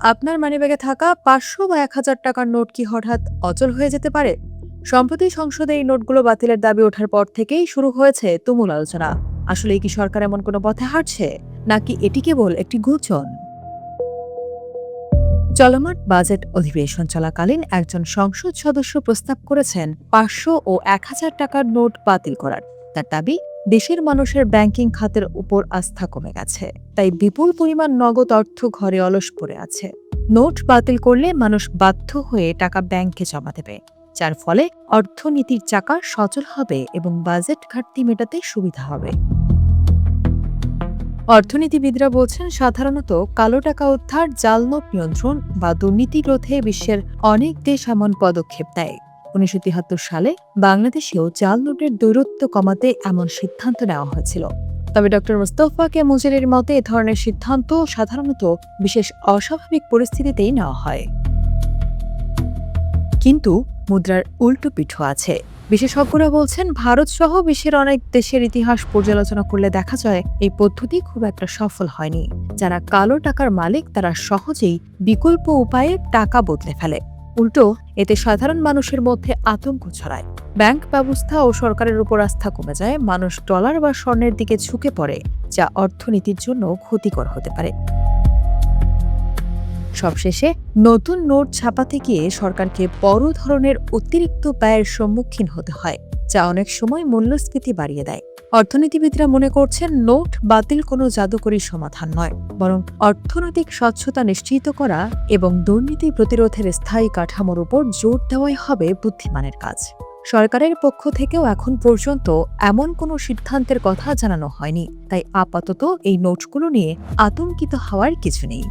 আপনার মানিব্যাগে থাকা ৫০০ বা ১,০০০ টাকার নোট কি হঠাৎ অচল হয়ে যেতে পারে? সম্প্রতি সংসদে এই নোটগুলো বাতিলের দাবি ওঠার পর থেকেই শুরু হয়েছে তুমুল আলোচনা। আসলেই কি সরকার এমন কোনো পথে হাঁটছে, নাকি এটি কেবল একটি গুঞ্জন? চলমান বাজেট অধিবেশন চলাকালীন একজন সংসদ সদস্য প্রস্তাব করেছেন ৫০০ ও ১,০০০ টাকার নোট বাতিল করার। তার দাবি, দেশের মানুষের ব্যাংকিং খাতের উপর আস্থা কমে গেছে, তাই বিপুল পরিমাণ নগদ অর্থ ঘরে অলস পড়ে আছে। নোট বাতিল করলে মানুষ বাধ্য হয়ে টাকা ব্যাংকে জমা দেবে, যার ফলে অর্থনীতির চাকা সচল হবে এবং বাজেট ঘাটতি মেটাতে সুবিধা হবে। অর্থনীতিবিদরা বলছেন, সাধারণত কালো টাকা উদ্ধার, জাল নোট নিয়ন্ত্রণ বা দুর্নীতি রোধে বিশ্বের অনেক দেশ এমন পদক্ষেপ নেয়। ১৯৭৩ সালে বাংলাদেশেও জাল নোটের দূরত্ব কমাতে এমন সিদ্ধান্ত নেওয়া হয়েছিল। তবে ডক্টর মোস্তফা কে মুজিরের মতে এ ধরনের সিদ্ধান্ত সাধারণত বিশেষ অস্বাভাবিক পরিস্থিতিতেই নেওয়া হয়। কিন্তু মুদ্রার উল্টো পিঠও আছে। বিশেষজ্ঞরা বলছেন, ভারত সহ বিশ্বের অনেক দেশের ইতিহাস পর্যালোচনা করলে দেখা যায় এই পদ্ধতি খুব একটা সফল হয়নি। যারা কালো টাকার মালিক তারা সহজেই বিকল্প উপায়ে টাকা বদলে ফেলে। উল্টো এতে সাধারণ মানুষের মধ্যে আতঙ্ক ছড়ায়। ব্যাংক ব্যবস্থা ও সরকারের উপর আস্থা কমে যায়, মানুষ ডলার বা স্বর্ণের দিকে ঝুঁকে পড়ে, যা অর্থনীতির জন্য ক্ষতিকর হতে পারে। সবশেষে নতুন নোট ছাপাতে গিয়ে সরকারকে বড় ধরনের অতিরিক্ত ব্যয়ের সম্মুখীন হতে হয়, যা অনেক সময় মূল্যস্ফীতি বাড়িয়ে দেয়। অর্থনীতিবিদরা মনে করছেন, নোট বাতিল কোনো জাদুকরী সমাধান নয়, বরং অর্থনৈতিক স্বচ্ছতা নিশ্চিত করা এবং দুর্নীতি প্রতিরোধের স্থায়ী কাঠামোর উপর জোর দেওয়াই হবে বুদ্ধিমানের কাজ। সরকারের পক্ষ থেকেও এখন পর্যন্ত এমন কোনো সিদ্ধান্তের কথা জানানো হয়নি, তাই আপাতত এই নোটগুলো নিয়ে আতঙ্কিত হওয়ার কিছু নেই।